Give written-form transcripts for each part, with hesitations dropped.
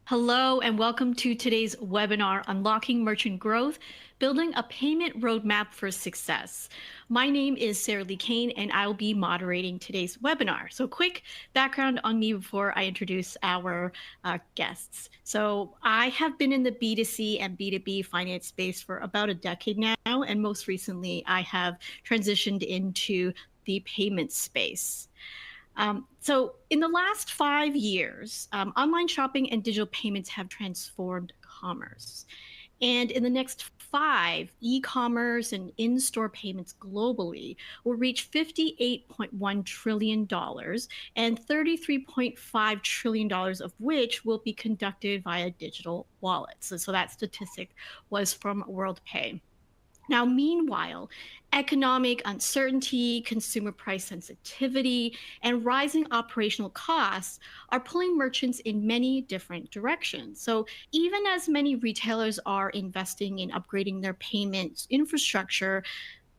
Hello, and welcome to today's webinar, Unlocking Merchant Growth, Building a Payment Roadmap for Success. My name is Sarah Lee Kane, and I'll be moderating today's webinar. So quick background on me before I introduce our guests. So I have been in the B2C and B2B finance space for about a decade now, and most recently I have transitioned into the payment space. So in the last 5 years, online shopping and digital payments have transformed commerce. And in the next five, e-commerce and in-store payments globally will reach $58.1 trillion dollars and $33.5 trillion dollars of which will be conducted via digital wallets. So that statistic was from WorldPay. Now, meanwhile, economic uncertainty, consumer price sensitivity, and rising operational costs are pulling merchants in many different directions. So, even as many retailers are investing in upgrading their payments infrastructure,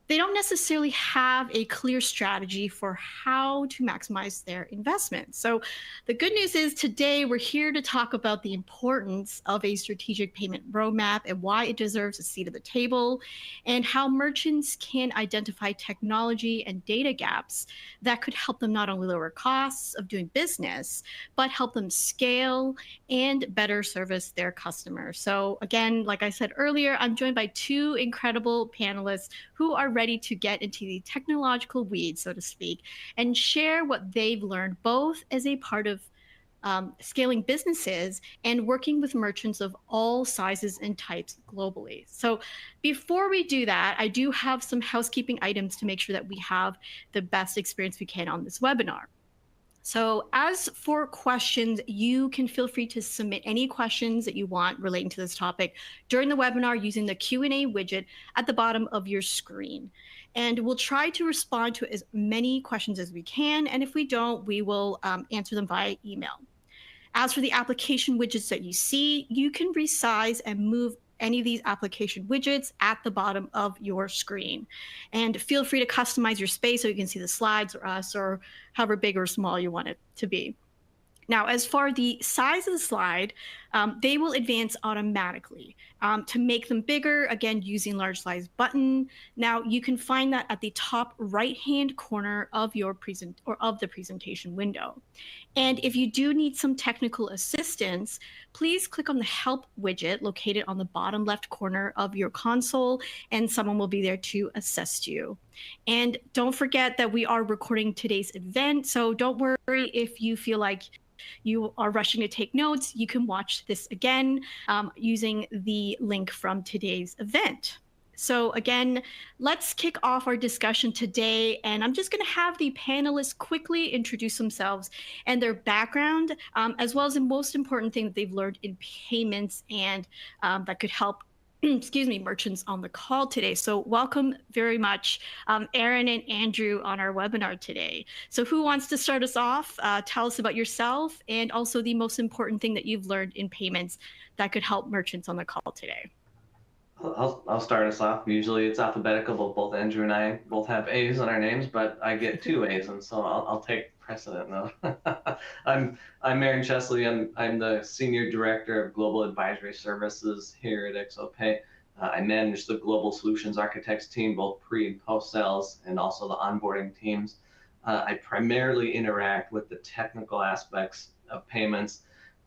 they don't necessarily have a clear strategy for how to maximize their investment. So, the good news is today we're here to talk about the importance of a strategic payment roadmap and why it deserves a seat at the table, and how merchants can identify technology and data gaps that could help them not only lower costs of doing business, but help them scale and better service their customers. So, again, like I said earlier, I'm joined by two incredible panelists who are ready to get into the technological weeds, so to speak, and share what they've learned both as a part of scaling businesses and working with merchants of all sizes and types globally. So before we do that, I do have some housekeeping items to make sure that we have the best experience we can on this webinar. So as for questions, you can feel free to submit any questions that you want relating to this topic during the webinar using the Q&A widget at the bottom of your screen. And we'll try to respond to as many questions as we can. And if we don't, we will answer them via email. As for the application widgets that you see, you can resize and move any of these application widgets at the bottom of your screen. And feel free to customize your space so you can see the slides or us or however big or small you want it to be. Now, as far the size of the slide, they will advance automatically. To make them bigger, again, using large size button. Now, you can find that at the top right-hand corner of your the presentation window. And if you do need some technical assistance, please click on the help widget located on the bottom left corner of your console, and someone will be there to assist you. And don't forget that we are recording today's event, so don't worry if you feel like you are rushing to take notes. You can watch this again using the link from today's event. So again, let's kick off our discussion today, and I'm just going to have the panelists quickly introduce themselves and their background, as well as the most important thing that they've learned in payments and that could help excuse me, merchants on the call today. So welcome very much, Aaron and Andrew on our webinar today. So who wants to start us off? Tell us about yourself and also the most important thing that you've learned in payments that could help merchants on the call today. I'll start us off. Usually it's alphabetical, but both Andrew and I both have A's on our names, but I get two A's, and so I'll take precedent now. I'm Aaron Chesley. I'm the Senior Director of Global Advisory Services here at IXOPAY. I manage the Global Solutions Architects team, both pre and post sales, and also the onboarding teams. I primarily interact with the technical aspects of payments.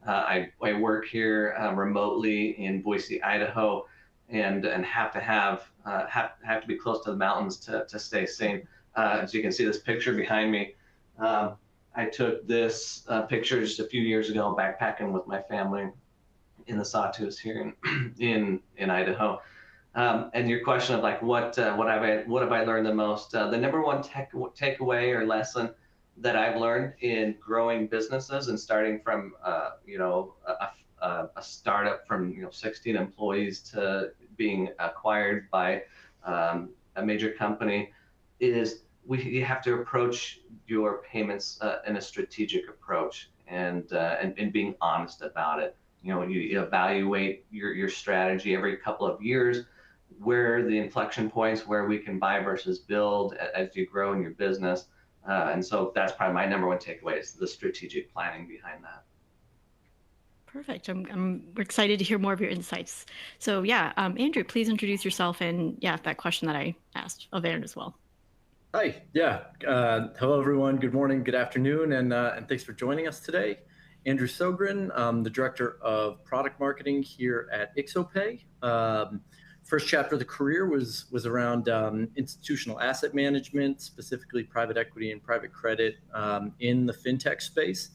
I work here remotely in Boise, Idaho, and have to be close to the mountains to stay sane. As you can see this picture behind me, I took this picture just a few years ago backpacking with my family in the Sawtooths here in Idaho. And your question of like what have I learned the most? The number one takeaway or lesson that I've learned in growing businesses and starting from a startup from 16 employees to being acquired by a major company is you have to approach your payments in a strategic approach and being honest about it. You evaluate your strategy every couple of years, where are the inflection points where we can buy versus build as you grow in your business. And so that's probably my number one takeaway is the strategic planning behind that. Perfect. I'm excited to hear more of your insights. So yeah, Andrew, please introduce yourself and yeah, that question that I asked of Aaron as well. Hi, yeah. Hello, everyone. Good morning, good afternoon, and thanks for joining us today. Andrew Sogren, I'm the Director of Product Marketing here at IXOPAY. First chapter of the career was around institutional asset management, specifically private equity and private credit in the fintech space,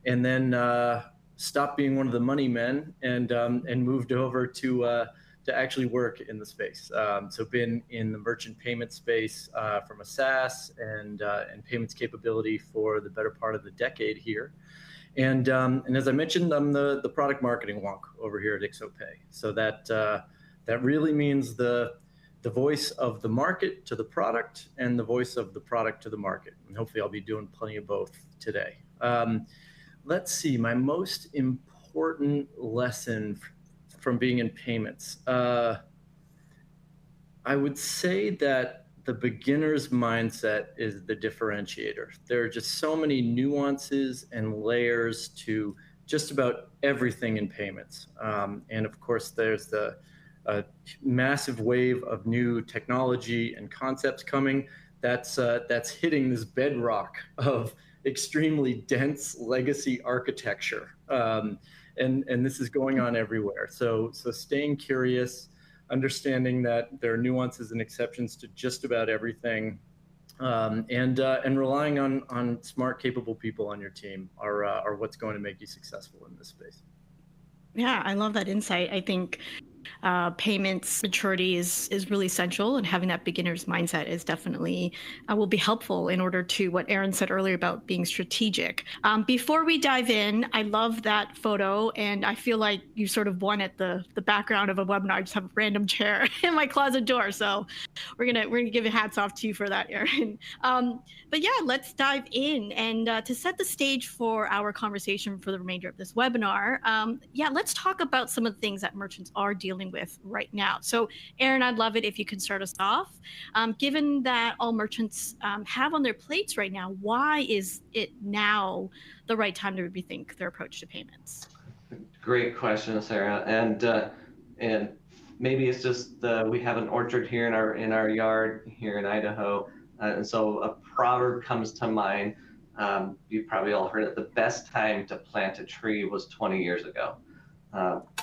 and then stopped being one of the money men and moved over to actually work in the space. So been in the merchant payment space from a SaaS and payments capability for the better part of the decade here. And as I mentioned, I'm the product marketing wonk over here at IXOPAY. So that really means the voice of the market to the product and the voice of the product to the market. And hopefully I'll be doing plenty of both today. Let's see, my most important lesson from being in payments. I would say that the beginner's mindset is the differentiator. There are just so many nuances and layers to just about everything in payments. And of course, there's the massive wave of new technology and concepts coming that's hitting this bedrock of extremely dense legacy architecture. And this is going on everywhere. So staying curious, understanding that there are nuances and exceptions to just about everything, and relying on smart, capable people on your team are what's going to make you successful in this space. Yeah, I love that insight. I think payments maturity is really essential, and having that beginner's mindset is definitely will be helpful in order to what Aaron said earlier about being strategic. Before we dive in, I love that photo, and I feel like you sort of won at the background of a webinar. I just have a random chair in my closet door, so we're gonna give a hats off to you for that, Aaron. But yeah, let's dive in, and to set the stage for our conversation for the remainder of this webinar, yeah, let's talk about some of the things that merchants are dealing with right now. So Aaron, I'd love it if you can start us off. Given that all merchants have on their plates right now, why is it now the right time to rethink their approach to payments? Great question, Sarah. And maybe it's just we have an orchard here in our yard here in Idaho, and so a proverb comes to mind. You've probably all heard it. The best time to plant a tree was 20 years ago.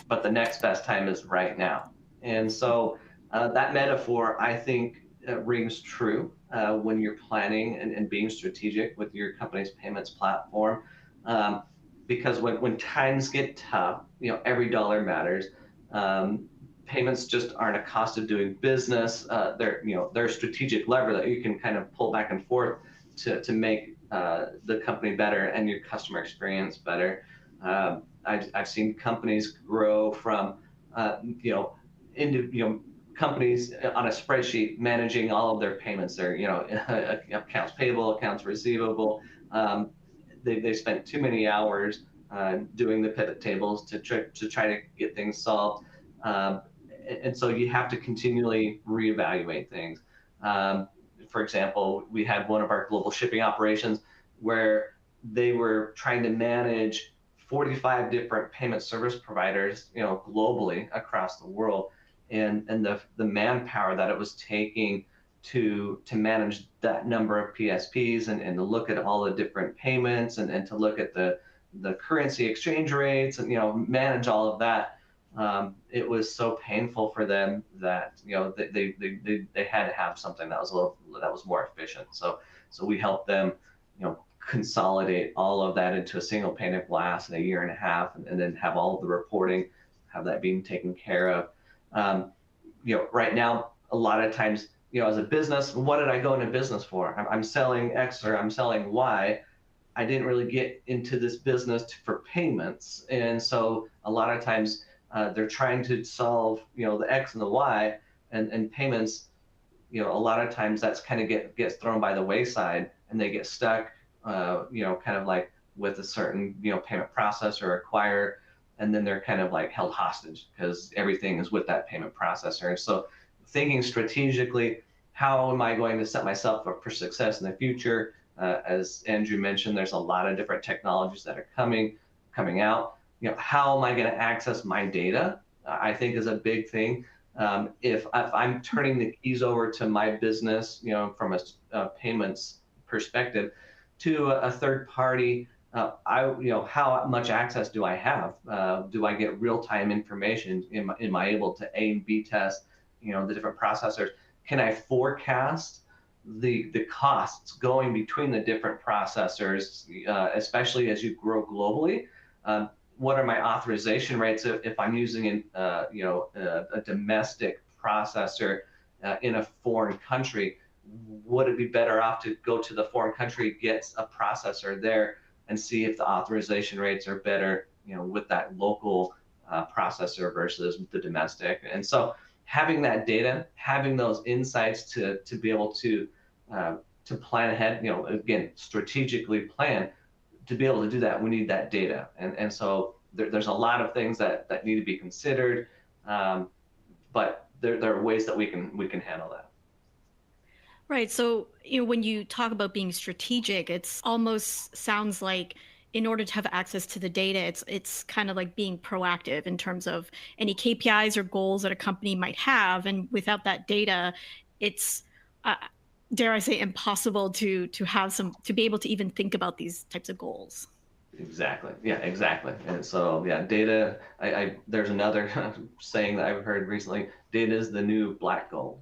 But the next best time is right now. And so that metaphor, I think, rings true when you're planning and being strategic with your company's payments platform. Because when times get tough, every dollar matters. Payments just aren't a cost of doing business. They're a strategic lever that you can kind of pull back and forth to make the company better and your customer experience better. I've seen companies grow from, into, companies on a spreadsheet managing all of their payments. Their, accounts payable, accounts receivable. They spent too many hours doing the pivot tables to try to get things solved. And so you have to continually reevaluate things. For example, we had one of our global shipping operations where they were trying to manage 45 different payment service providers, globally across the world, and the manpower that it was taking to manage that number of PSPs and to look at all the different payments and to look at the currency exchange rates and manage all of that. It was so painful for them that they had to have something that was more efficient. So we helped them consolidate all of that into a single pane of glass in a year and a half, and then have all of the reporting, have that being taken care of. Right now, a lot of times, as a business, what did I go into business for? I'm selling X or I'm selling Y. I didn't really get into this business for payments, and so a lot of times they're trying to solve the X and the Y, and payments. A lot of times that's kind of gets thrown by the wayside, and they get stuck. Kind of like with a certain payment processor or acquirer, and then they're kind of like held hostage because everything is with that payment processor. And so thinking strategically, how am I going to set myself up for success in the future? As Andrew mentioned, there's a lot of different technologies that are coming out. how am I going to access my data? I think is a big thing. If I'm turning the keys over to my business, from a payments perspective, to a third party, how much access do I have? Do I get real-time information? Am I able to A and B test, the different processors? Can I forecast the costs going between the different processors, especially as you grow globally? What are my authorization rates if I'm using a domestic processor in a foreign country? Would it be better off to go to the foreign country, get a processor there, and see if the authorization rates are better, with that local processor versus the domestic? And so having that data, having those insights to be able to plan ahead, again, strategically plan. To be able to do that, we need that data, and so there's a lot of things that need to be considered, but there are ways that we can handle that. Right. So, when you talk about being strategic, it's almost sounds like in order to have access to the data, it's kind of like being proactive in terms of any KPIs or goals that a company might have, and without that data, it's uh, dare I say impossible to have some to be able to even think about these types of goals. Exactly. Yeah, exactly. And so, yeah, data. There's another saying that I've heard recently: data is the new black gold.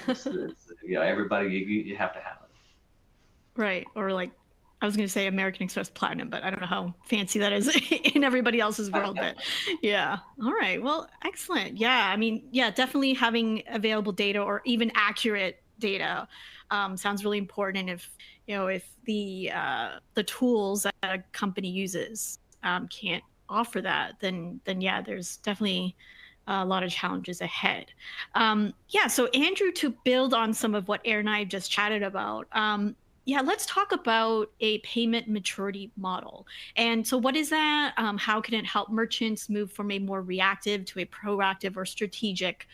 Everybody, you have to have it. Right. Or like I was going to say American Express Platinum, but I don't know how fancy that is in everybody else's world. But yeah. All right. Well, excellent. Yeah. I mean, yeah, definitely having available data or even accurate data sounds really important. And if the tools that a company uses can't offer that, then yeah, there's definitely a lot of challenges ahead. Yeah. So Andrew, to build on some of what Aaron and I just chatted about, yeah, let's talk about a payment maturity model. And so, what is that? How can it help merchants move from a more reactive to a proactive or strategic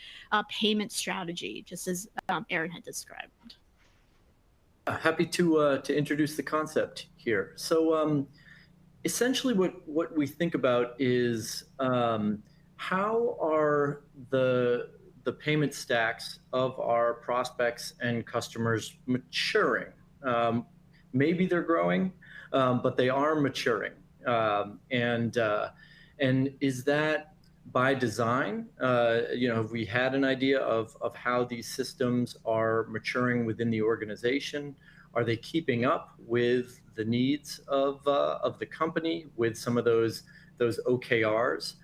payment strategy, just as Aaron had described? Happy to introduce the concept here. So essentially, what we think about is how are the payment stacks of our prospects and customers maturing? Um, Maybe they're growing, but they are maturing. And is that by design? Have we had an idea of how these systems are maturing within the organization? Are they keeping up with the needs of the company with some of those OKRs?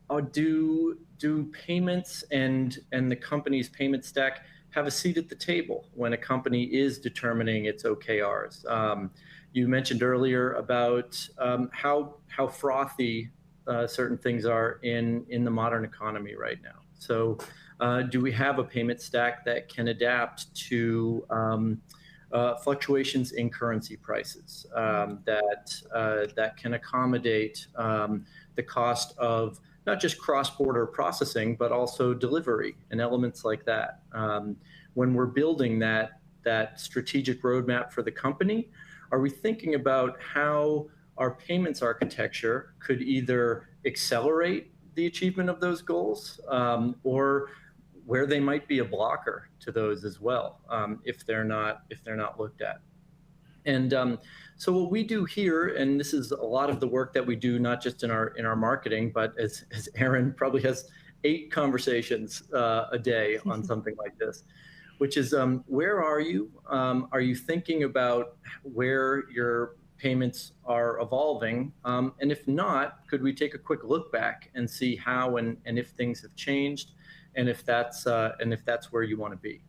Or do payments and the company's payment stack have a seat at the table when a company is determining its OKRs? You mentioned earlier about how frothy certain things are in the modern economy right now. So, do we have a payment stack that can adapt to fluctuations in currency prices, that can accommodate the cost of not just cross-border processing, but also delivery and elements like that? When we're building that strategic roadmap for the company, are we thinking about how our payments architecture could either accelerate the achievement of those goals, or where they might be a blocker to those as well, if they're not looked at? And so what we do here, and this is a lot of the work that we do, not just in our marketing, but as Aaron probably has 8 conversations a day on something like this, which is where are you? Are you thinking about where your payments are evolving? And if not, could we take a quick look back and see how and if things have changed, and if that's where you want to be?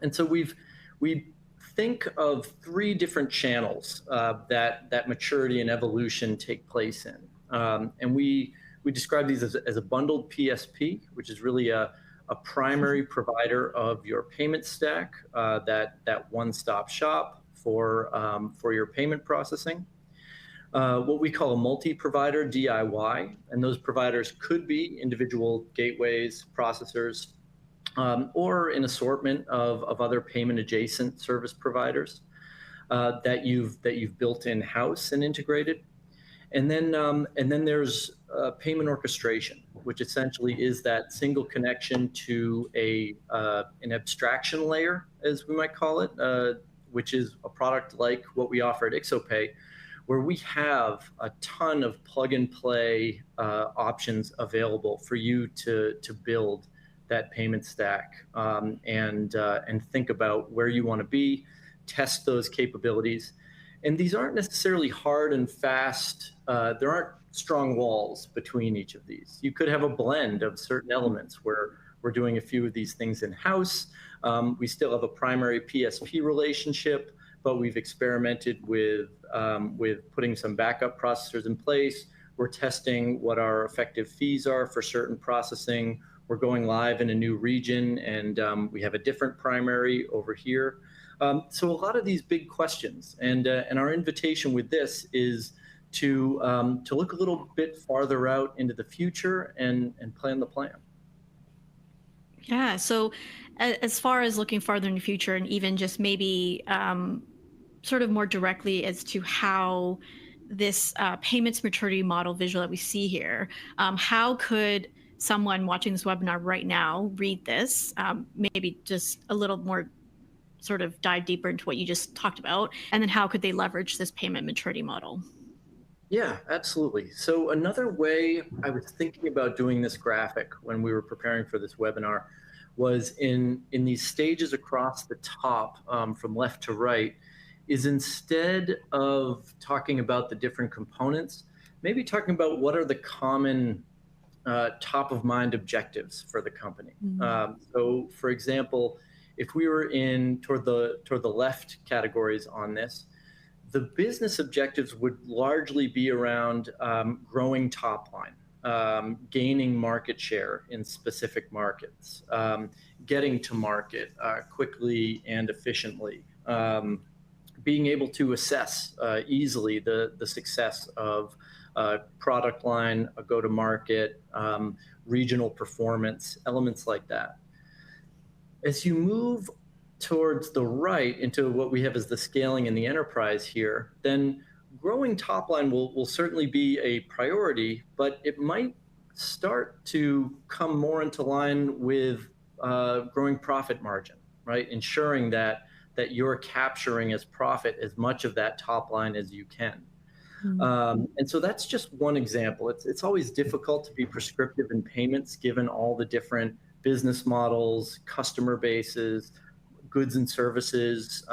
And so we think of 3 different channels that maturity and evolution take place in, and we describe these as a bundled PSP, which is really a primary provider of your payment stack, that one-stop shop for your payment processing. What we call a multi-provider, DIY, and those providers could be individual gateways, processors, or an assortment of other payment adjacent service providers that you've built in-house and integrated. And then there's payment orchestration, which essentially is that single connection to an abstraction layer, as we might call it, which is a product like what we offer at IXOPAY, where we have a ton of plug and play options available for you to build that payment stack, and think about where you want to be, test those capabilities. And these aren't necessarily hard and fast. There aren't strong walls between each of these. You could have a blend of certain elements where we're doing a few of these things in-house. We still have a primary PSP relationship, but we've experimented with putting some backup processors in place. We're testing what our effective fees are for certain processing. We're going live in a new region, and we have a different primary over here. So a lot of these big questions, and our invitation with this is to look a little bit farther out into the future and plan the plan. Yeah. So as far as looking farther in the future, and even just maybe sort of more directly as to how this payments maturity model visual that we see here, how could someone watching this webinar right now read this, maybe just a little more sort of dive deeper into what you just talked about, and then how could they leverage this payment maturity model? Yeah, absolutely. So another way I was thinking about doing this graphic when we were preparing for this webinar was in these stages across the top, from left to right, is instead of talking about the different components, maybe talking about what are the common top of mind objectives for the company. So for example, if we were toward the left categories on this, the business objectives would largely be around growing top line, gaining market share in specific markets, getting to market quickly and efficiently, being able to assess easily the success of product line, a go-to-market, regional performance, elements like that. As you move towards the right into what we have as the scaling in the enterprise here, then growing top line will certainly be a priority, but it might start to come more into line with growing profit margin, right? Ensuring that you're capturing as profit as much of that top line as you can. And so that's just one example. It's always difficult to be prescriptive in payments given all the different business models, customer bases, goods and services,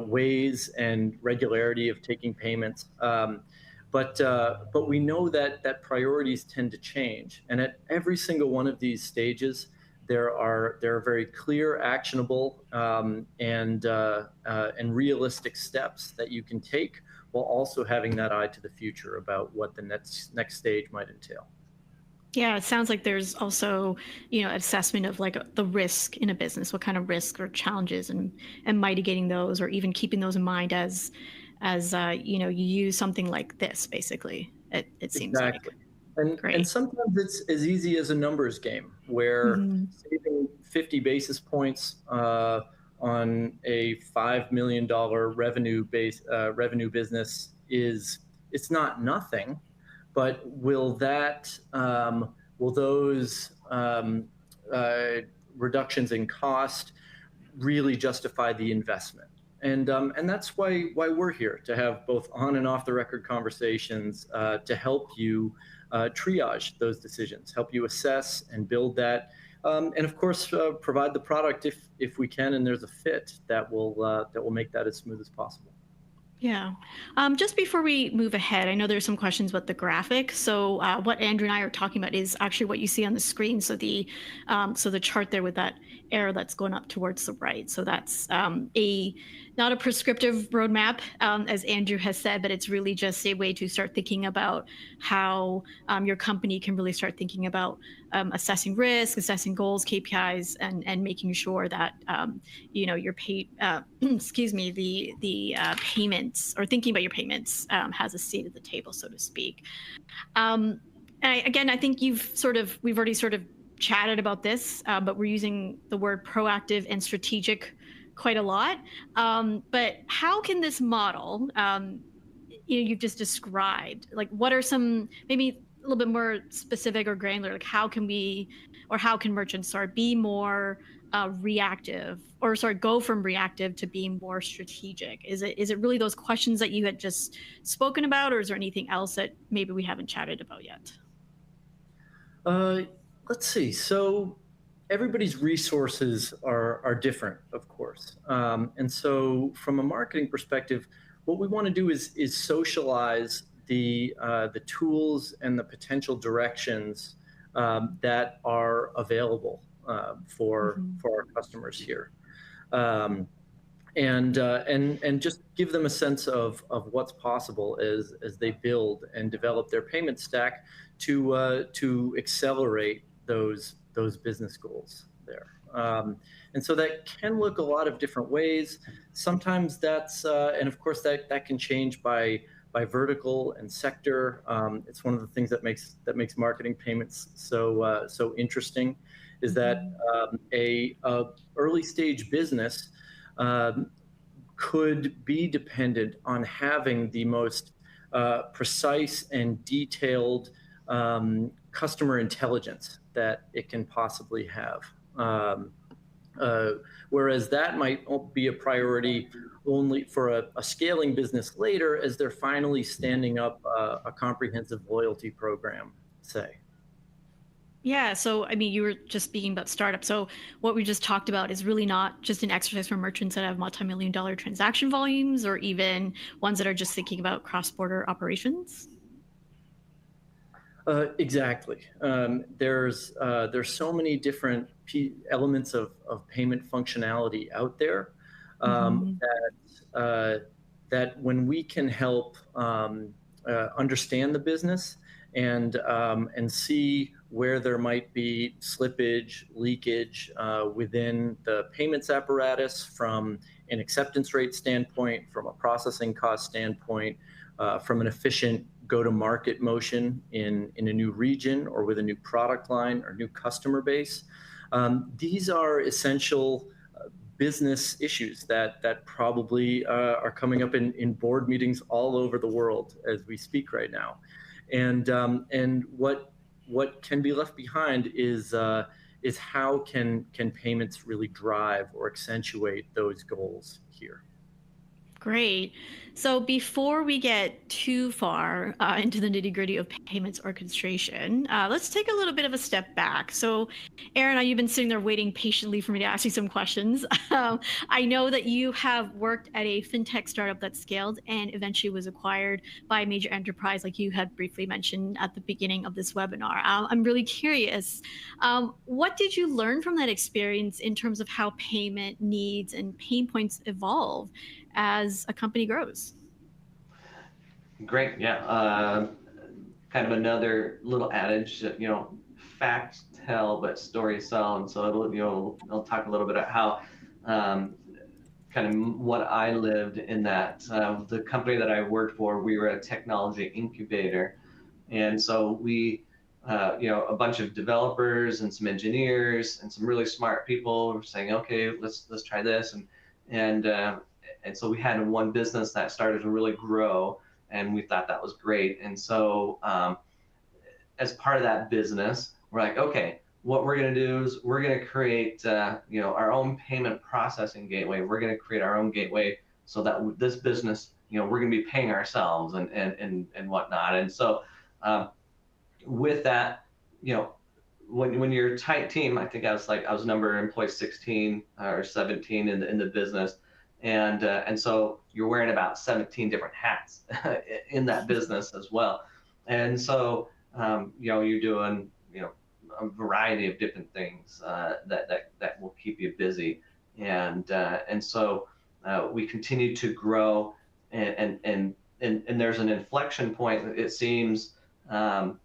ways and regularity of taking payments. But we know that priorities tend to change. And at every single one of these stages, there are very clear, actionable, and realistic steps that you can take, while also having that eye to the future about what the next stage might entail. Yeah, it sounds like there's also, assessment of like the risk in a business, what kind of risk or challenges, and mitigating those, or even keeping those in mind as you use something like this. Basically, it seems exactly. like. Great. And sometimes it's as easy as a numbers game where saving 50 basis points on a $5 million revenue business it's not nothing. But will those reductions in cost really justify the investment? And that's why we're here, to have both on and off the record conversations to help you triage those decisions, help you assess and build that, and of course provide the product if we can and there's a fit that will make that as smooth as possible. Yeah. Just before we move ahead, I know there's some questions about the graphic. So what Andrew and I are talking about is actually what you see on the screen. So the chart there with that arrow that's going up towards the right. So that's not a prescriptive roadmap, as Andrew has said, but it's really just a way to start thinking about how your company can really start thinking about assessing risk, assessing goals, KPIs, and making sure that your excuse me, the payments, or thinking about your payments, has a seat at the table, so to speak. Again, I think we've already sort of chatted about this, but we're using the word proactive and strategic quite a lot. But how can this model, you've just described? Like, what are some, maybe a little bit more specific or granular, like how can we, or how can merchants, sorry, be more reactive, or sorry, go from reactive to being more strategic? Is it really those questions that you had just spoken about, or is there anything else that maybe we haven't chatted about yet? Uh, let's see. So everybody's resources are different, of course. And so from a marketing perspective, what we want to do is socialize the tools and the potential directions that are available Mhm. for our customers here. Um, and just give them a sense of what's possible as they build and develop their payment stack to accelerate those business goals there. And so that can look a lot of different ways. Sometimes that's and of course that can change by vertical and sector. It's one of the things that makes marketing payments so interesting, is that Mhm. a early stage business um, could be dependent on having the most precise and detailed customer intelligence that it can possibly have. Um, uh, Whereas that might be a priority only for a scaling business later, as they're finally standing up a comprehensive loyalty program, say. Yeah, so I mean, you were just speaking about startups. So what we just talked about is really not just an exercise for merchants that have multi-million dollar transaction volumes, or even ones that are just thinking about cross-border operations. Exactly. There's so many different elements of payment functionality out there Hmm. that that when we can help understand the business and see where there might be slippage, leakage within the payments apparatus from an acceptance rate standpoint, from a processing cost standpoint, from an efficient go-to-market motion in a new region or with a new product line or new customer base. These are essential business issues that probably are coming up in board meetings all over the world as we speak right now. And what can be left behind is how can payments really drive or accentuate those goals here. Great. So before we get too far into the nitty gritty of payments orchestration, let's take a little bit of a step back. So, Aaron, you've been sitting there waiting patiently for me to ask you some questions. I know that you have worked at a fintech startup that scaled and eventually was acquired by a major enterprise, like you had briefly mentioned at the beginning of this webinar. I'm really curious. What did you learn from that experience in terms of how payment needs and pain points evolve as a company grows? Great. Yeah. Kind of another little adage that, facts tell, but stories sell. And so I'll talk a little bit about how, um, kind of what I lived in that, the company that I worked for, we were a technology incubator. And so a bunch of developers and some engineers and some really smart people were saying, okay, let's try this. And so we had one business that started to really grow, and we thought that was great. And so as part of that business, we're like, okay, what we're going to do is we're going to create, our own payment processing gateway. We're going to create our own gateway so that this business, we're going to be paying ourselves and whatnot. And so with that, you know, when you're a tight team, I think I was number employee 16 or 17 in the business, and so you're wearing about 17 different hats in that business as well, and so you're doing a variety of different things that will keep you busy, and so we continue to grow, and there's an inflection point. It seems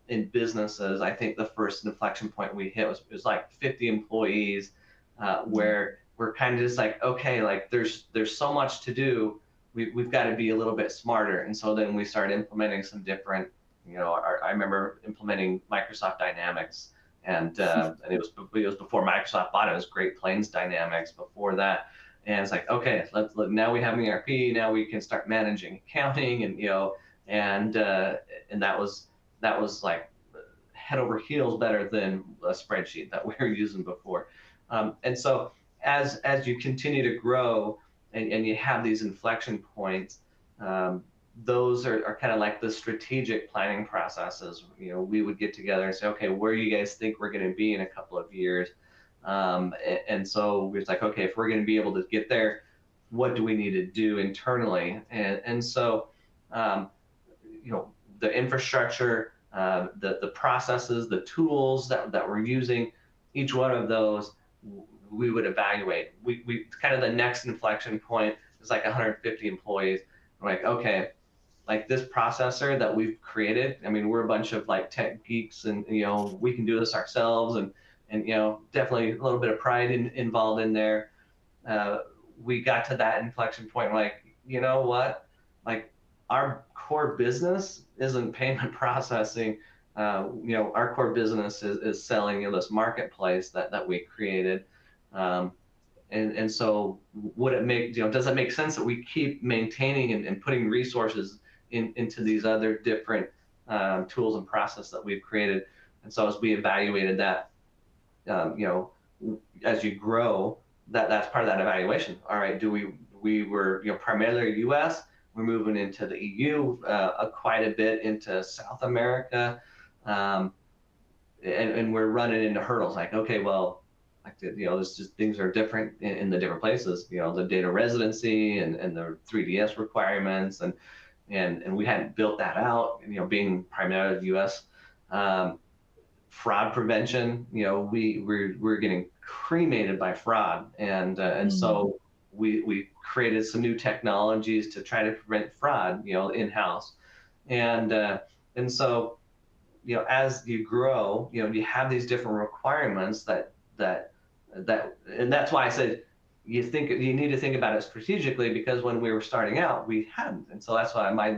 in businesses. I think the first inflection point we hit was like 50 employees, Yeah. where we're kind of just like, okay, like there's so much to do. We've got to be a little bit smarter. And so then we started implementing some different, I remember implementing Microsoft Dynamics, and it was before Microsoft bought it. It was Great Plains Dynamics before that. And it's like, okay, now we have an ERP. Now we can start managing accounting and and that was like head over heels better than a spreadsheet that we were using before. And so as you continue to grow and you have these inflection points, those are kind of like the strategic planning processes. You know, we would get together and say, okay, where do you guys think we're going to be in a couple of years? And so it's like, okay, if we're going to be able to get there, what do we need to do internally? And so, you know, the infrastructure, the processes, the tools that we're using, each one of those we would evaluate. We kind of the next inflection point is like 150 employees. We're like, okay, like this processor that we've created. I mean, we're a bunch of like tech geeks, and you know, we can do this ourselves, and you know, definitely a little bit of pride involved in there. Uh, we got to that inflection point, like, you know what, like our core business isn't payment processing. You know, our core business is selling, you know, this marketplace that we created. Um, and so would it make, you know, does it make sense that we keep maintaining and putting resources into these other different tools and process that we've created? And so as we evaluated that, you know, as you grow, that's part of that evaluation. All right, we were, you know, primarily US, we're moving into the EU, quite a bit into South America, um, and we're running into hurdles. Like, okay, well, like, you know, this just things are different in the different places. You know, the data residency and the 3DS requirements, and we hadn't built that out. You know, being primarily the US. Fraud prevention, you know, we're getting cremated by fraud, and so we created some new technologies to try to prevent fraud, you know, in house, and so, you know, as you grow, you know, you have these different requirements and that's why I said you need to think about it strategically, because when we were starting out, we hadn't, and so that's why my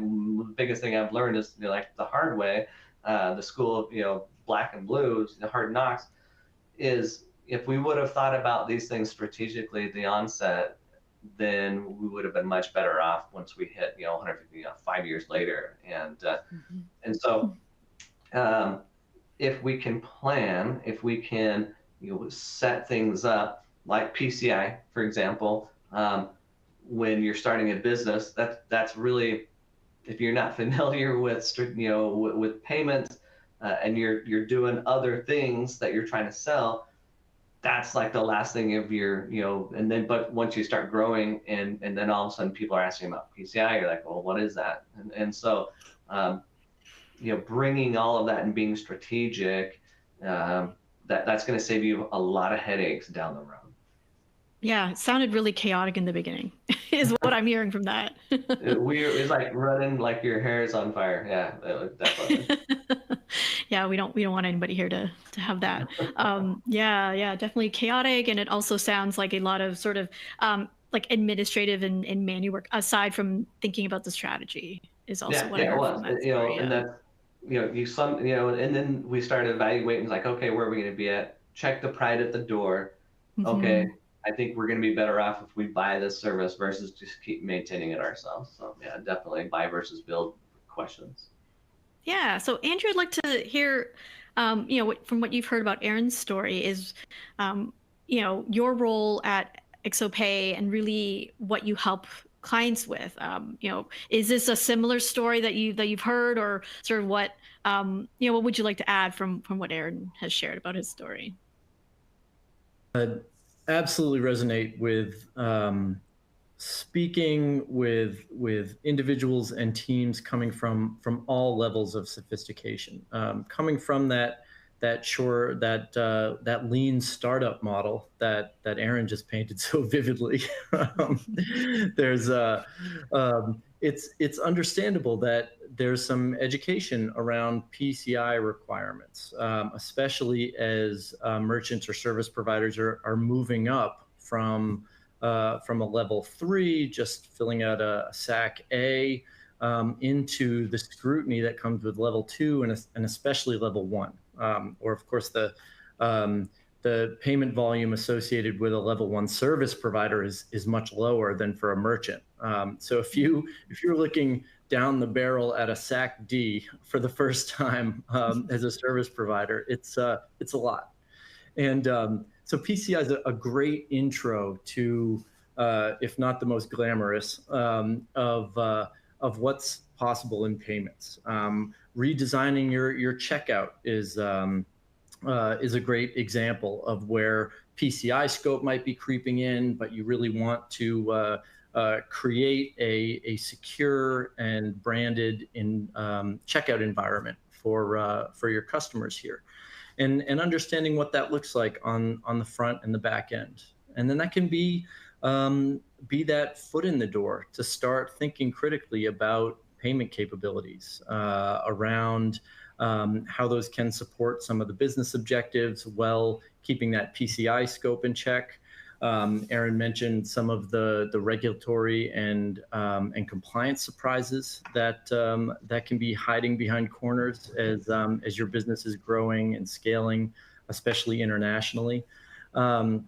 biggest thing I've learned is, you know, like the hard way, the school of, you know, black and blues, the hard knocks, is if we would have thought about these things strategically at the onset, then we would have been much better off once we hit, you know, 150, you know, 5 years later, and so. If we can plan, if we can, you know, set things up like PCI, for example, when you're starting a business, that's really, if you're not familiar with, you know, with payments, and you're doing other things that you're trying to sell, that's like the last thing of your, you know, and then, but once you start growing and then all of a sudden people are asking about PCI, you're like, well, what is that? And so, you know, bringing all of that and being strategic, that's going to save you a lot of headaches down the road. Yeah, it sounded really chaotic in the beginning, is what I'm hearing from that. It's like running like your hair is on fire. Yeah, definitely. Yeah, we don't want anybody here to have that. Yeah, definitely chaotic, and it also sounds like a lot of sort of like administrative and manual work aside from thinking about the strategy is also what I Yeah, it heard was. from that You know, story. and Yeah. that's, you know, you know, and then we started evaluating, like, okay, where are we going to be at? Check the pride at the door. Okay, Hmm. I think we're going to be better off if we buy this service versus just keep maintaining it ourselves. So yeah, definitely buy versus build questions. Yeah. So Andrew, I'd like to hear, you know, from what you've heard about Aaron's story is, um, you know, your role at IXOPAY and really what you help clients with. You know, is this a similar story that you've heard, or sort of what, you know, what would you like to add from what Aaron has shared about his story? Absolutely resonate with speaking with individuals and teams coming from all levels of sophistication, coming from that lean startup model that Aaron just painted so vividly. There's it's understandable that there's some education around PCI requirements, especially as merchants or service providers are moving up from a level 3, just filling out a SAC A, into the scrutiny that comes with level 2 and especially level 1, or of course the payment volume associated with a level 1 service provider is much lower than for a merchant. So if you're looking down the barrel at a SAC D for the first time as a service provider, it's a lot. And so PCI is a great intro to, if not the most glamorous, of what's possible in payments. Redesigning your checkout is a great example of where PCI scope might be creeping in, but you really want to create a secure and branded checkout environment for your customers here, and understanding what that looks like on the front and the back end, and then that can be that foot in the door to start thinking critically about payment capabilities around how those can support some of the business objectives while keeping that PCI scope in check. Aaron mentioned some of the regulatory and compliance surprises that can be hiding behind corners as your business is growing and scaling, especially internationally. And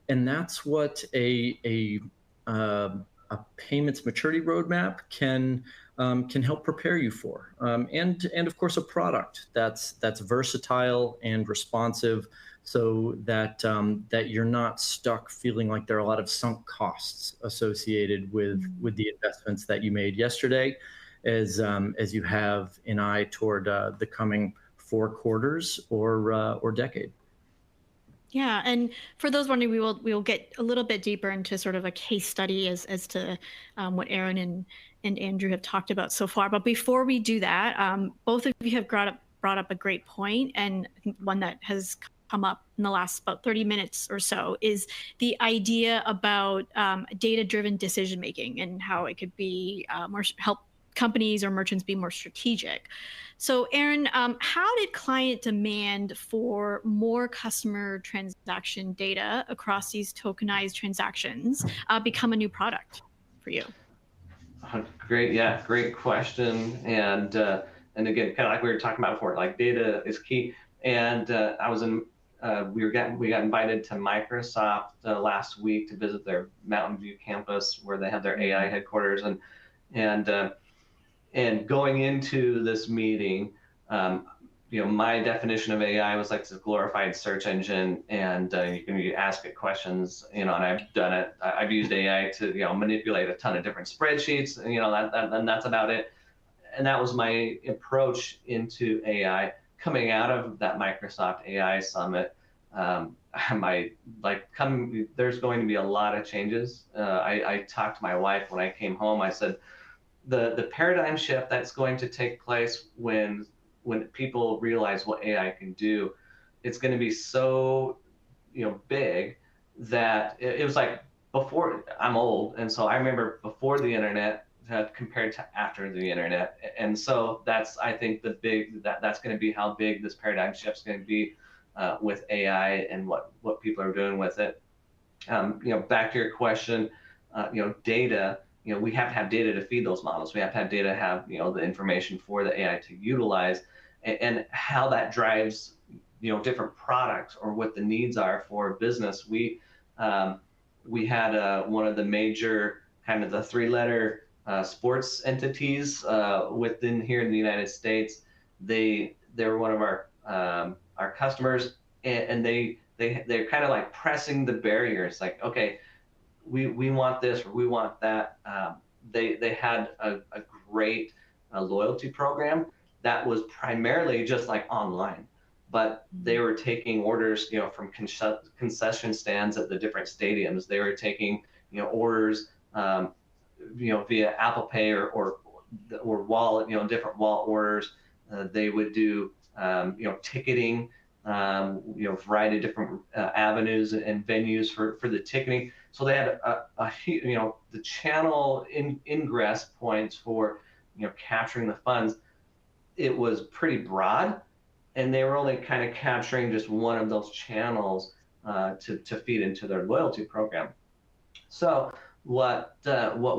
that's what a payments maturity roadmap can help prepare you for, and of course a product that's versatile and responsive, so that you're not stuck feeling like there are a lot of sunk costs associated with the investments that you made yesterday, as you have an eye toward the coming 4 quarters or decade. Yeah, and for those wondering, we will get a little bit deeper into sort of a case study as to what Aaron and Andrew have talked about so far. But before we do that, both of you have brought up a great point, and I think one that has come up in the last about 30 minutes or so is the idea about data-driven decision making and how it could be help companies or merchants be more strategic. So Aaron, how did client demand for more customer transaction data across these tokenized transactions become a new product for you? Great question. And again, kind of like we were talking about before, like data is key. And I was in, we got invited to Microsoft last week to visit their Mountain View campus where they have their AI headquarters, and going into this meeting, my definition of AI was like this glorified search engine, and you can ask it questions, and I've done it. I've used AI to, manipulate a ton of different spreadsheets, and that's about it. And that was my approach into AI coming out of that Microsoft AI Summit. There's going to be a lot of changes. I talked to my wife when I came home. I said, the paradigm shift that's going to take place when people realize what AI can do, it's going to be so big that it was like before. I'm old, and so I remember before the internet compared to after the internet, and so I think that's going to be how big this paradigm shift is going to be with AI and what people are doing with it. Back to your question, data. We have to have data to feed those models. We have to have data to have, the information for the AI to utilize, and how that drives, different products or what the needs are for a business. We had one of the major kind of the 3-letter sports entities within here in the United States. They're one of our customers, and they're kind of like pressing the barriers, like, okay, we want this or we want that. They had a great loyalty program that was primarily just like online, but they were taking orders, from concession stands at the different stadiums. They were taking, orders, via Apple Pay or wallet, different wallet orders. They would do, ticketing, variety of different avenues and venues for the ticketing. So they had the channel ingress points for, capturing the funds. It was pretty broad, and they were only kind of capturing just one of those channels to feed into their loyalty program. So what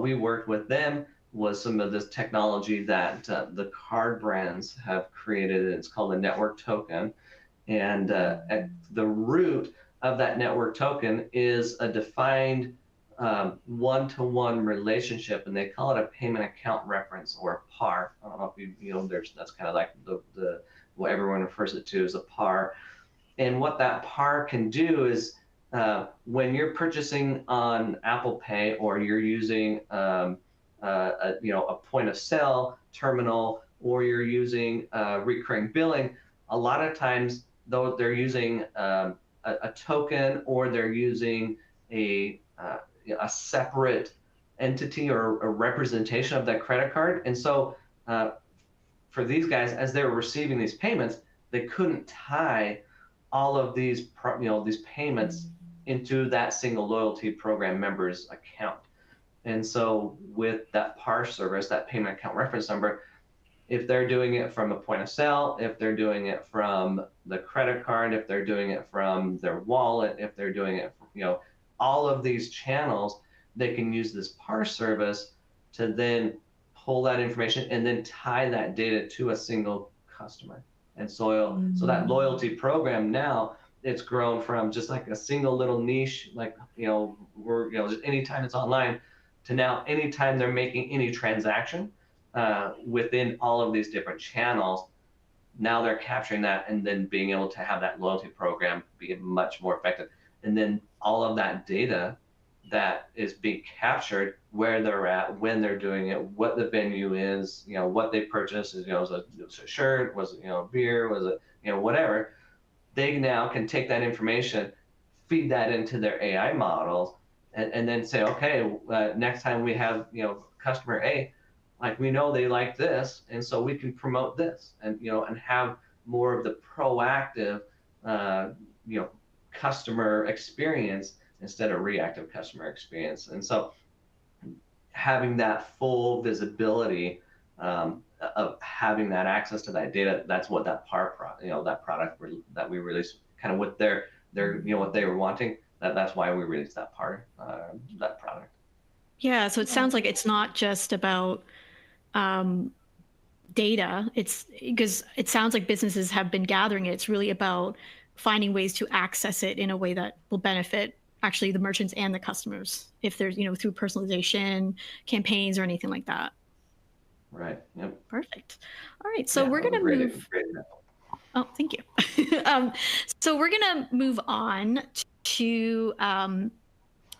we worked with them was some of this technology that the card brands have created. It's called a network token. And at the root of that network token is a defined one-to-one relationship, and they call it a payment account reference, or a PAR. I don't know if you know, that's kind of like the what everyone refers it to as a PAR. And what that PAR can do is, when you're purchasing on Apple Pay, or you're using a point of sale terminal, or you're using recurring billing, a lot of times though they're using a token, or they're using a separate entity or a representation of that credit card. And so for these guys, as they were receiving these payments, they couldn't tie all of these these payments into that single loyalty program member's account. And so with that PAR service, that payment account reference number, if they're doing it from a point of sale, if they're doing it from the credit card, if they're doing it from their wallet, if they're doing it from, all of these channels, they can use this PAR service to then pull that information and then tie that data to a single customer. And so that loyalty program now, it's grown from just like a single little niche, like, just anytime it's online, to now anytime they're making any transaction within all of these different channels, now they're capturing that and then being able to have that loyalty program be much more effective. And then all of that data that is being captured, where they're at, when they're doing it, what the venue is, what they purchased, was a shirt, was it, beer, was it, whatever. They now can take that information, feed that into their AI models, and then say, okay, next time we have, customer A, like, we know they like this, and so we can promote this, and and have more of the proactive, customer experience instead of reactive customer experience. And so having that full visibility of having that access to that data, that's what that that product that we released, kind of with their what they were wanting. That's why we released that that product. Yeah, so it sounds like it's not just about data. It's because it sounds like businesses have been gathering it. It's really about finding ways to access it in a way that will benefit actually the merchants and the customers, if there's, through personalization campaigns or anything like that. Right. Yep. Perfect. All right. So we're going to move. Oh, thank you. So we're going to move on to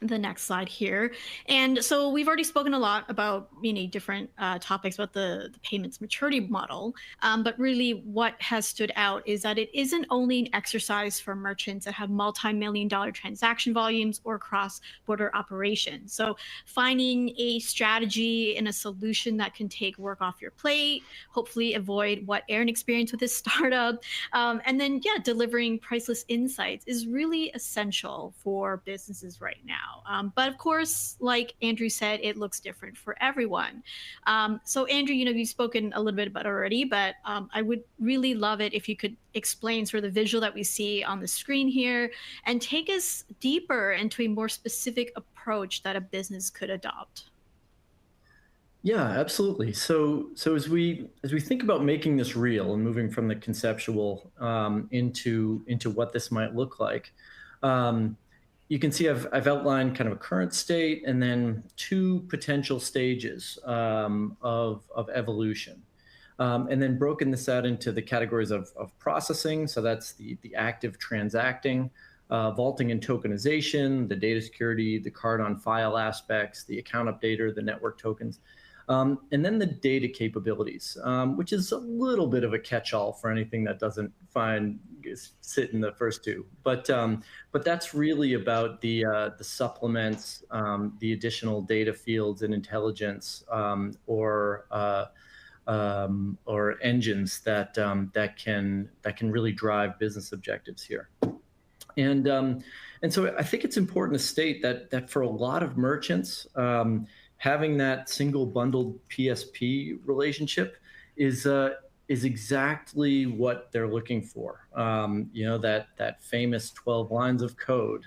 the next slide here. And so we've already spoken a lot about different topics about the payments maturity model, but really what has stood out is that it isn't only an exercise for merchants that have multi-million-dollar transaction volumes or cross-border operations. So finding a strategy and a solution that can take work off your plate, hopefully avoid what Aaron experienced with his startup, and then delivering priceless insights is really essential for businesses right now. But of course, like Andrew said, it looks different for everyone. So Andrew, you've spoken a little bit about it already, but I would really love it if you could explain sort of the visual that we see on the screen here and take us deeper into a more specific approach that a business could adopt. Yeah, absolutely. So as we think about making this real and moving from the conceptual into what this might look like, you can see I've outlined kind of a current state and then two potential stages of evolution, and then broken this out into the categories of processing. So that's the active transacting, vaulting and tokenization, the data security, the card on file aspects, the account updater, the network tokens. And then the data capabilities, which is a little bit of a catch-all for anything that doesn't sit in the first two. But that's really about the supplements, the additional data fields and intelligence, or engines that can really drive business objectives here. And so I think it's important to state that for a lot of merchants, having that single bundled PSP relationship is exactly what they're looking for. That famous 12 lines of code,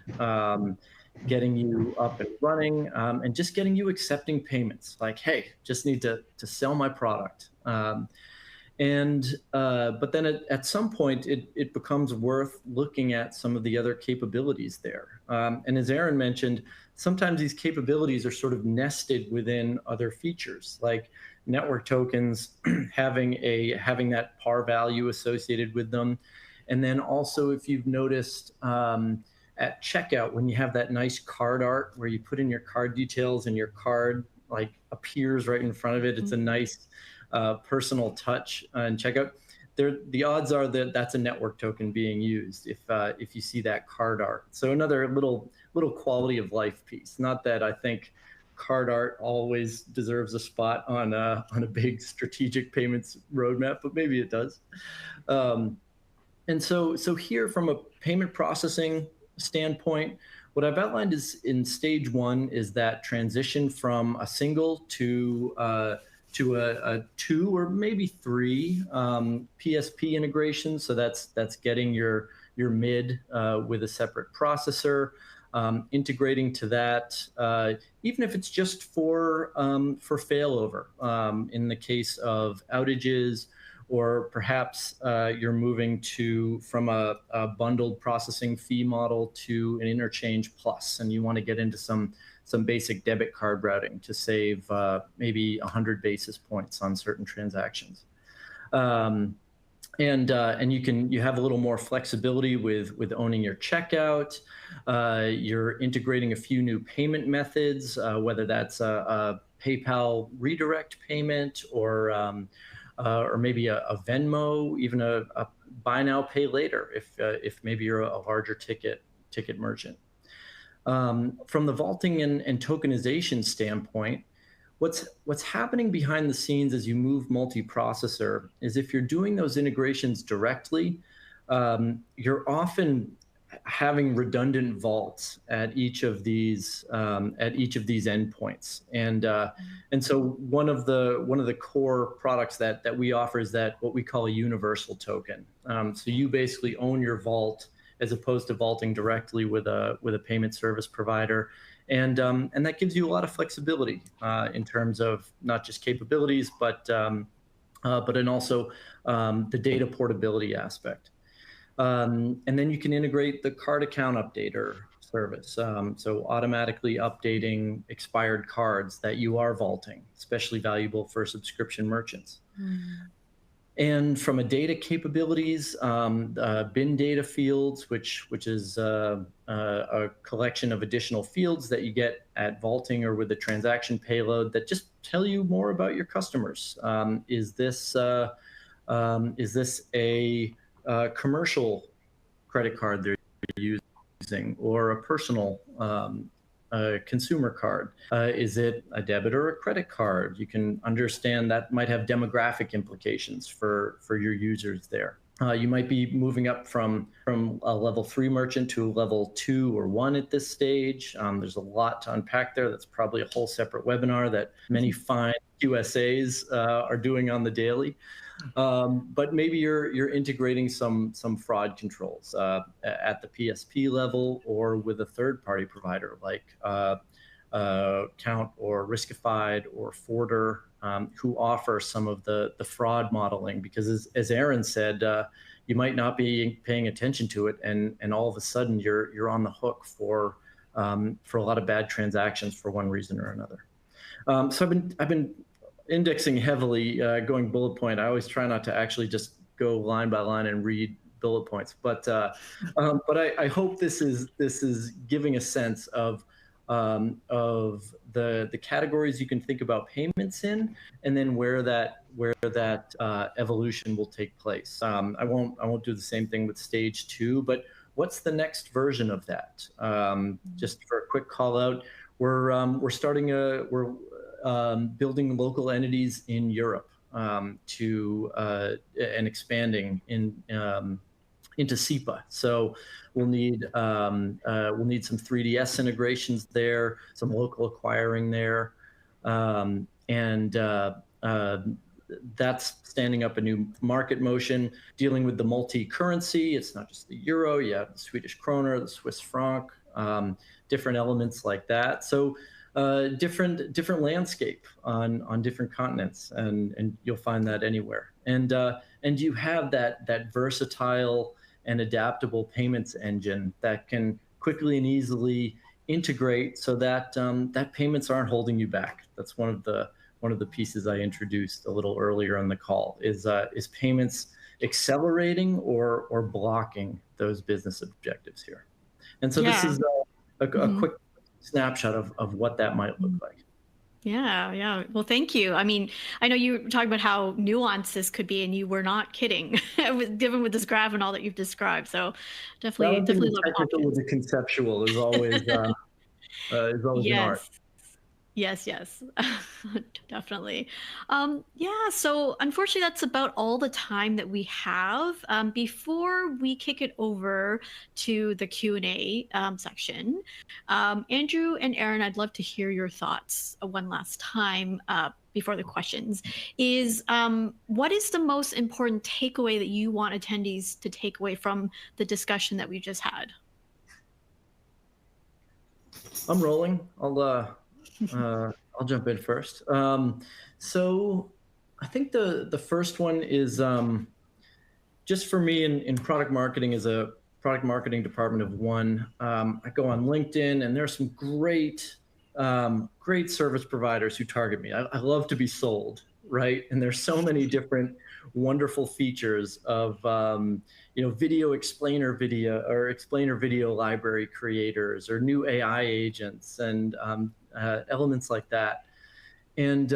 getting you up and running, and just getting you accepting payments. Like, hey, just need to sell my product. But then at some point, it becomes worth looking at some of the other capabilities there. And as Aaron mentioned, sometimes these capabilities are sort of nested within other features, like network tokens having that par value associated with them. And then also, if you've noticed, at checkout, when you have that nice card art where you put in your card details and your card like appears right in front of it, it's a nice personal touch in checkout. The odds are that that's a network token being used if you see that card art. So another little quality of life piece. Not that I think card art always deserves a spot on a big strategic payments roadmap, but maybe it does. And so here, from a payment processing standpoint, what I've outlined is in stage one is that transition from a single to a two or maybe three PSP integrations. So that's getting your mid with a separate processor, integrating to that, even if it's just for failover in the case of outages, or perhaps you're moving from a bundled processing fee model to an interchange plus, and you want to get into some basic debit card routing to save maybe 100 basis points on certain transactions. And you have a little more flexibility with owning your checkout. You're integrating a few new payment methods, whether that's a PayPal redirect payment, or maybe a Venmo, even a buy now, pay later, if maybe you're a larger ticket merchant. From the vaulting and tokenization standpoint, what's happening behind the scenes as you move multi-processor is, if you're doing those integrations directly, you're often having redundant vaults at each of these endpoints, and so one of the core products that we offer is that what we call a universal token. So you basically own your vault as opposed to vaulting directly with a payment service provider, and that gives you a lot of flexibility in terms of not just capabilities, but in also the data portability aspect. And then you can integrate the card account updater service, so automatically updating expired cards that you are vaulting, especially valuable for subscription merchants. And from a data capabilities, bin data fields, which is a collection of additional fields that you get at vaulting or with a transaction payload that just tell you more about your customers. Is this a commercial credit card they're using, or a personal consumer card? Is it a debit or a credit card? You can understand that might have demographic implications for your users there. You might be moving up from a level 3 merchant to a level 2 or 1 at this stage. There's a lot to unpack there. That's probably a whole separate webinar that many fine QSAs are doing on the daily. But maybe you're integrating some fraud controls at the PSP level, or with a third-party provider like Count or Riskified or Forder, who offer some of the fraud modeling. Because as Aaron said, you might not be paying attention to it, and all of a sudden you're on the hook for a lot of bad transactions for one reason or another. So I've been indexing heavily, going bullet point. I always try not to actually just go line by line and read bullet points, but I hope this is giving a sense of the categories you can think about payments in, and then where that evolution will take place. I won't do the same thing with stage 2, but what's the next version of that? Just for a quick call out, we're building local entities in Europe and expanding into SEPA. So we'll need some 3DS integrations there, some local acquiring there, and that's standing up a new market motion, dealing with the multi-currency. It's not just the euro; you have the Swedish kroner, the Swiss franc, different elements like that. So different landscape on different continents, and you'll find that anywhere. And you have that versatile and adaptable payments engine that can quickly and easily integrate so that that payments aren't holding you back. That's one of the pieces I introduced a little earlier on the call is payments accelerating or blocking those business objectives here. And so this Yeah. is a Mhm. quick snapshot of what that might look like. Yeah, yeah. Well, thank you. I mean, I know you were talking about how nuanced this could be, and you were not kidding, given with this graph and all that you've described. So, Balancing definitely the love technical with options. the conceptual is always an art. Yes. Yes, yes, definitely. Yeah, so unfortunately, that's about all the time that we have. Before we kick it over to the Q&A section, Andrew and Aaron, I'd love to hear your thoughts one last time before the questions. What is the most important takeaway that you want attendees to take away from the discussion that we just had? I'm rolling. I'll jump in first. So I think the first one is just for me in product marketing as a product marketing department of one. I go on LinkedIn and there's some great service providers who target me. I love to be sold, right? And there's so many different wonderful features of video explainer video library creators or new AI agents and elements like that. And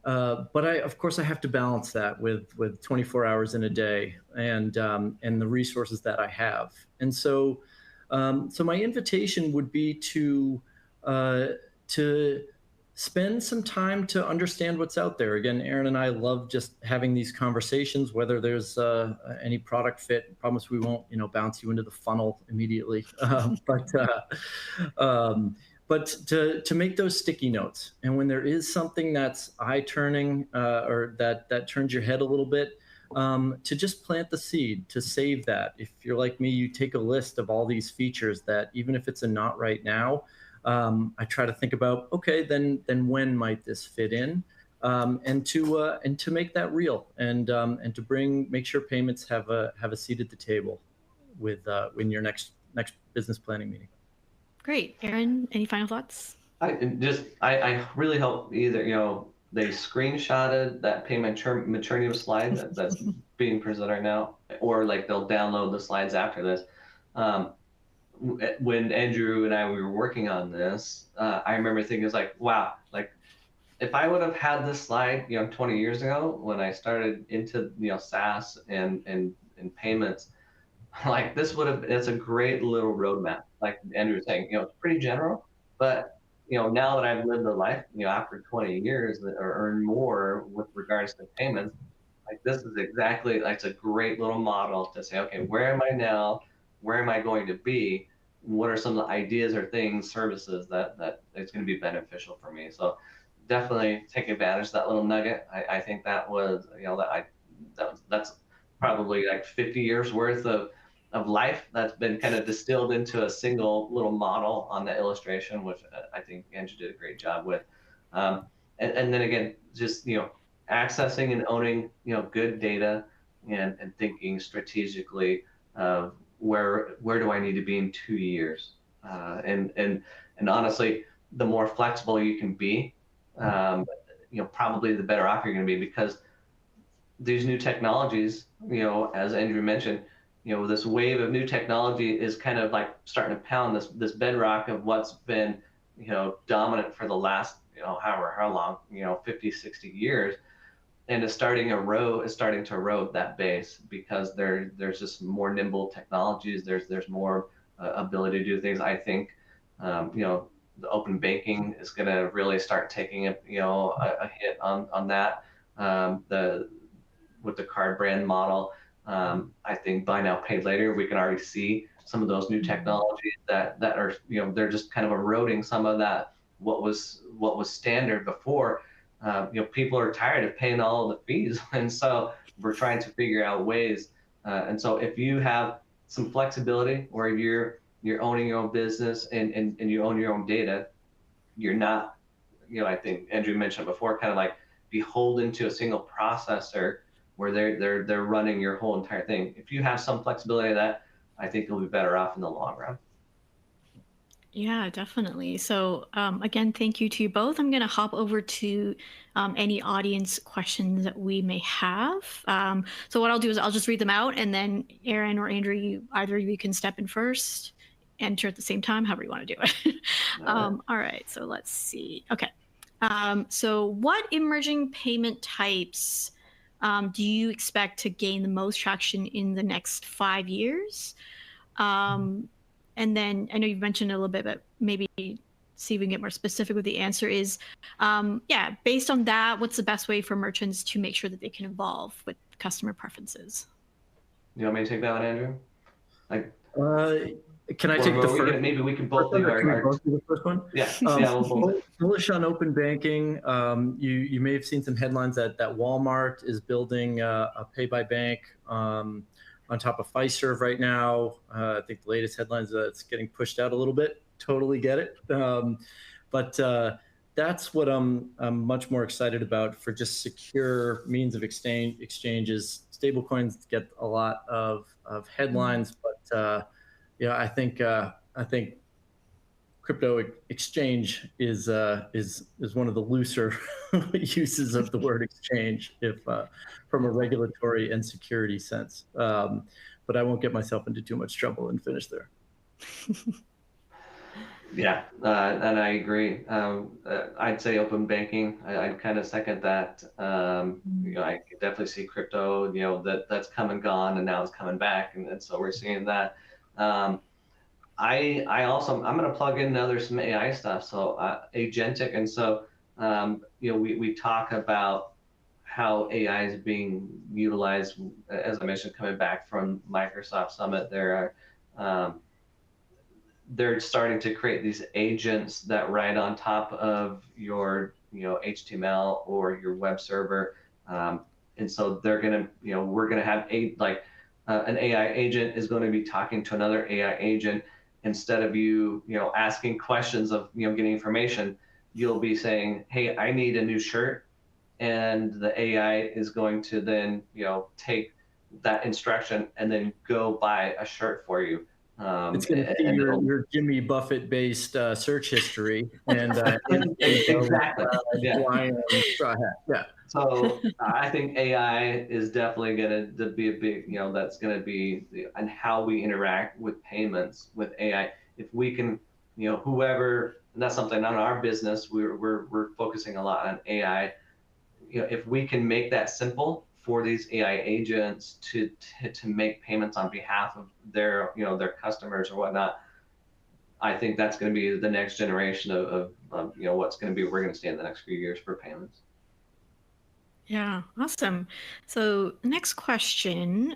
but of course I have to balance that with 24 hours in a day and the resources that I have. And so so my invitation would be uh, to spend some time to understand what's out there. Again, Aaron and I love just having these conversations, whether there's any product fit. Promise we won't, bounce you into the funnel immediately. But to make those sticky notes, and when there is something that's eye turning or that turns your head a little bit, to just plant the seed, to save that. If you're like me, you take a list of all these features that even if it's a not right now, I try to think about, okay, then when might this fit in, and to make that real, and to make sure payments have a seat at the table with in your next business planning meeting. Great. Aaron, any final thoughts? I really hope either, they screenshotted that payment maturity slide that's being presented right now, or like they'll download the slides after this. When Andrew and I we were working on this, I remember thinking, it's like, wow, like if I would have had this slide, 20 years ago when I started into, SaaS and payments, like this would have, it's a great little roadmap. Like Andrew was saying, it's pretty general, but now that I've lived a life, after 20 years or more with regards to payments, like this is exactly, like, it's a great little model to say, okay, where am I now? Where am I going to be? What are some of the ideas or things, services that it's going to be beneficial for me? So definitely take advantage of that little nugget. I think that was, that's probably like 50 years worth of life that's been kind of distilled into a single little model on the illustration, which I think Andrew did a great job with. And then again, just, accessing and owning, good data and thinking strategically of where do I need to be in 2 years? And honestly, the more flexible you can be, probably the better off you're going to be, because these new technologies, as Andrew mentioned, this wave of new technology is kind of like starting to pound this bedrock of what's been, dominant for the last, however how long, 50, 60 years, and it's starting to erode that base, because there's just more nimble technologies. There's more ability to do things. I think, the open banking is going to really start taking a hit on that. The With the card brand model, I think buy now pay later, we can already see some of those new technologies that are, they're just kind of eroding some of that what was standard before. People are tired of paying all of the fees, and so we're trying to figure out ways. And so if you have some flexibility, or you're owning your own business and you own your own data, you're not, I think Andrew mentioned before, kind of like beholden to a single processor where they're running your whole entire thing. If you have some flexibility of that, I think you'll be better off in the long run. Yeah, definitely. So, again, thank you to you both. I'm going to hop over to any audience questions that we may have. So, what I'll do is I'll just read them out, and then Aaron or Andrew, either of you can step in first, enter at the same time, however you want to do it. All right. So, let's see. Okay. So, what emerging payment types do you expect to gain the most traction in the next 5 years? And then I know you've mentioned it a little bit, but maybe see if we can get more specific with the answer is, yeah, based on that, what's the best way for merchants to make sure that they can evolve with customer preferences? You want me to take that one, Andrew? Like, Can I take the first? Maybe we can both one, leave or can we our both do the first one? yeah, yeah, we'll both. Bullish on open banking. You may have seen some headlines that Walmart is building a pay by bank on top of Fiserv right now. I think the latest headlines it's getting pushed out a little bit. Totally get it, but that's what I'm much more excited about for just secure means of exchanges. Stablecoins get a lot of headlines, but yeah, I think crypto exchange is one of the looser uses of the word exchange, if from a regulatory and security sense. But I won't get myself into too much trouble and finish there. Yeah, and I agree. I'd say open banking. I'd kind of second that. I could definitely see crypto. That's come and gone, and now it's coming back, and so we're seeing that. I also I'm going to plug in some AI stuff. So agentic, and so we talk about how AI is being utilized. As I mentioned, coming back from Microsoft Summit, they're starting to create these agents that ride on top of your HTML or your web server, and so they're gonna we're gonna have an AI agent is going to be talking to another AI agent. Instead of you asking questions of getting information, you'll be saying, hey, I need a new shirt, and the AI is going to then take that instruction and then go buy a shirt for you. It's going to see your Jimmy Buffett based search history and exactly. Yeah. So I think AI is definitely going to be a big, that's going to be and how we interact with payments with AI. If we can, whoever, and that's something on our business, we're focusing a lot on AI. If we can make that simple for these AI agents to make payments on behalf of their customers or whatnot, I think that's going to be the next generation of what's going to be we're going to see in the next few years for payments. Yeah, awesome. So next question.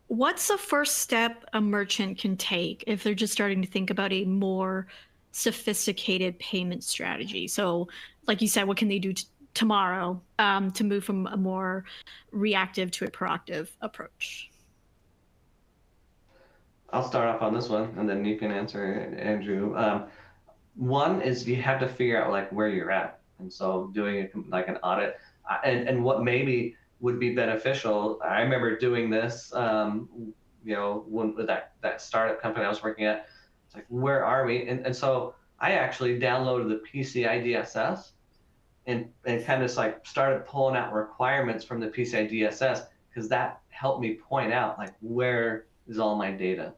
What's the first step a merchant can take if they're just starting to think about a more sophisticated payment strategy? So like you said, what can they do tomorrow to move from a more reactive to a proactive approach? I'll start off on this one, and then you can answer, Andrew. One is you have to figure out where you're at, and so doing an audit, and what maybe would be beneficial. I remember doing this, when with that startup company I was working at. It's like, where are we? And so I actually downloaded the PCI DSS and kind of started pulling out requirements from the PCI DSS, because that helped me point out where is all my data.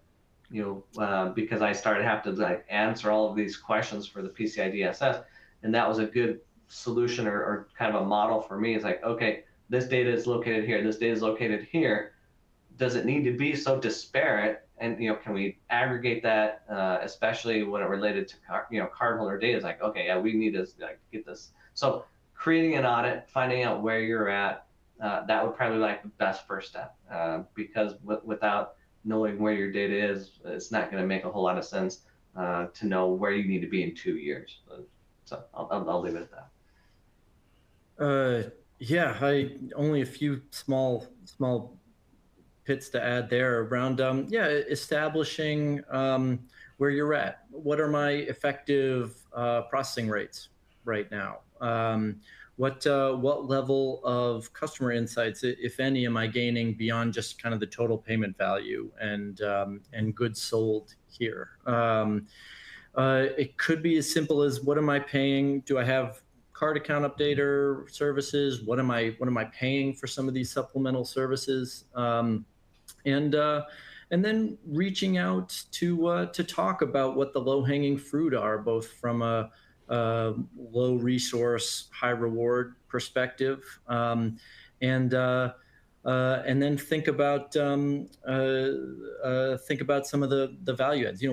Because I started having to answer all of these questions for the PCI DSS, and that was a good solution or kind of a model for me. It's like, okay, this data is located here, this data is located here. Does it need to be so disparate? And can we aggregate that, especially when it related to cardholder data? It's like, okay, yeah, we need to get this. So creating an audit, finding out where you're at, that would probably be the best first step, because without knowing where your data is, it's not going to make a whole lot of sense to know where you need to be in 2 years. So I'll leave it at that. Yeah, only a few small pits to add there around establishing where you're at. What are my effective processing rates right now? What level of customer insights, if any, am I gaining beyond just kind of the total payment value and goods sold here? It could be as simple as, what am I paying? Do I have card account updater services? What am I paying for some of these supplemental services? And then reaching out to talk about what the low hanging fruit are, both from a low resource, high reward perspective, and then think about some of the value adds.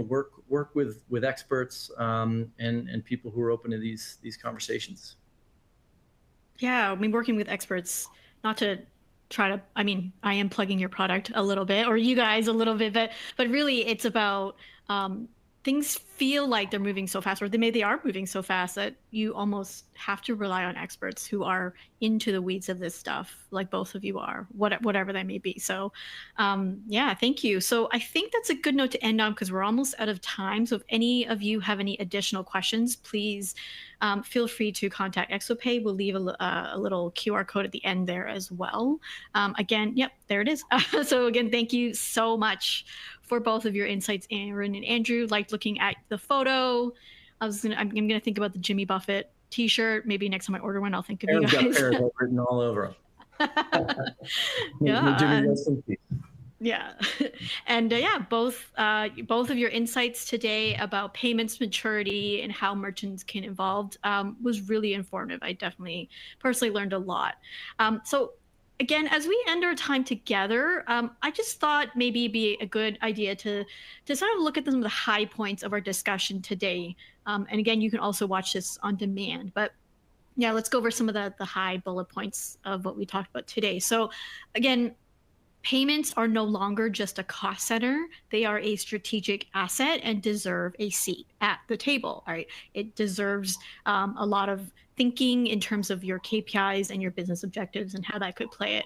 Work with experts, and people who are open to these conversations. Yeah, I mean, working with experts, not to try to, I mean, I am plugging your product a little bit, or you guys a little bit, but really it's about things feel like they're moving so fast, or they are moving so fast that you almost have to rely on experts who are into the weeds of this stuff, like both of you are, whatever that may be. So yeah, thank you. So I think that's a good note to end on, because we're almost out of time. So if any of you have any additional questions, please feel free to contact IXOPAY. We'll leave a little QR code at the end there as well. Again, yep, there it is. So again, thank you so much for both of your insights, Aaron and Andrew. Liked looking at the photo. I'm gonna think about the Jimmy Buffett T-shirt. Maybe next time I order one, I'll think of you guys. Aaron's got Paradise written all over him. Yeah. Jimmy, rest in peace. Yeah. And yeah, both of your insights today about payments maturity and how merchants can evolve was really informative. I definitely personally learned a lot. So again, as we end our time together, I just thought maybe it'd be a good idea to sort of look at some of the high points of our discussion today. And again, you can also watch this on demand, but yeah, let's go over some of the high bullet points of what we talked about today. So again, payments are no longer just a cost center. They are a strategic asset and deserve a seat at the table. All right. It deserves a lot of thinking in terms of your KPIs and your business objectives and how that could play it.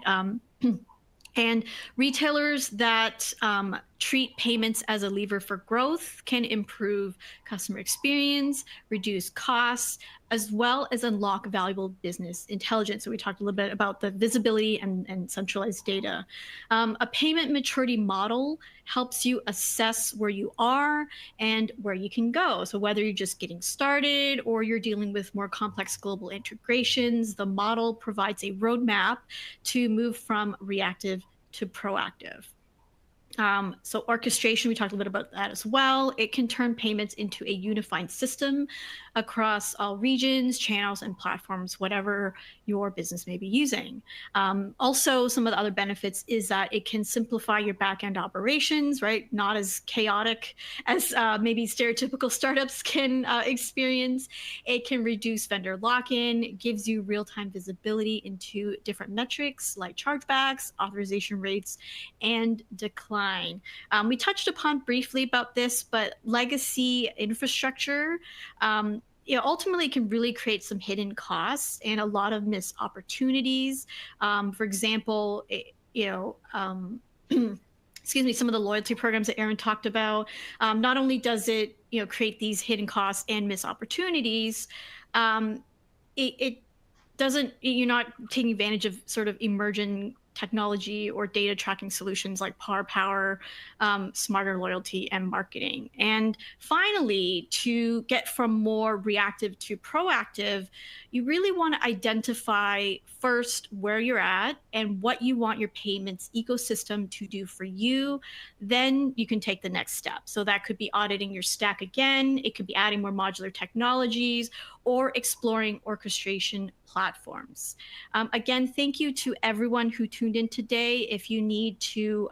And retailers that treat payments as a lever for growth can improve customer experience, reduce costs, as well as unlock valuable business intelligence. So we talked a little bit about the visibility and centralized data. A payment maturity model helps you assess where you are and where you can go. So whether you're just getting started or you're dealing with more complex global integrations, the model provides a roadmap to move from reactive to proactive. So orchestration, we talked a little bit about that as well. It can turn payments into a unified system across all regions, channels, and platforms, whatever your business may be using. Also, some of the other benefits is that it can simplify your back-end operations, right? Not as chaotic as maybe stereotypical startups can experience. It can reduce vendor lock-in, gives you real-time visibility into different metrics like chargebacks, authorization rates, and decline. We touched upon briefly about this, but legacy infrastructure ultimately can really create some hidden costs and a lot of missed opportunities. For example, excuse me, some of the loyalty programs that Aaron talked about. Not only does it create these hidden costs and missed opportunities, it doesn't, you're not taking advantage of sort of emerging technology or data tracking solutions like Power, smarter loyalty and marketing. And finally, to get from more reactive to proactive, you really want to identify first where you're at and what you want your payments ecosystem to do for you. Then you can take the next step. So that could be auditing your stack again. It could be adding more modular technologies or exploring orchestration platforms. Again, thank you to everyone who tuned in today. If you need to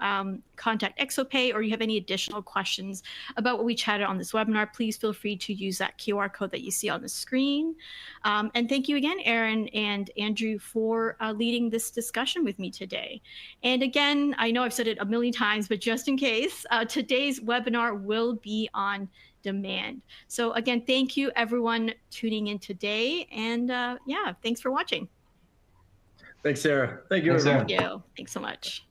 contact IXOPAY or you have any additional questions about what we chatted on this webinar, please feel free to use that QR code that you see on the screen. And thank you again, Aaron and Andrew, for leading this discussion with me today. And again, I know I've said it a million times, but just in case, today's webinar will be on demand. So again, thank you everyone tuning in today. And yeah, thanks for watching. Thanks, Sarah. Thank you, Thanks, everyone. Thank you. Thanks so much.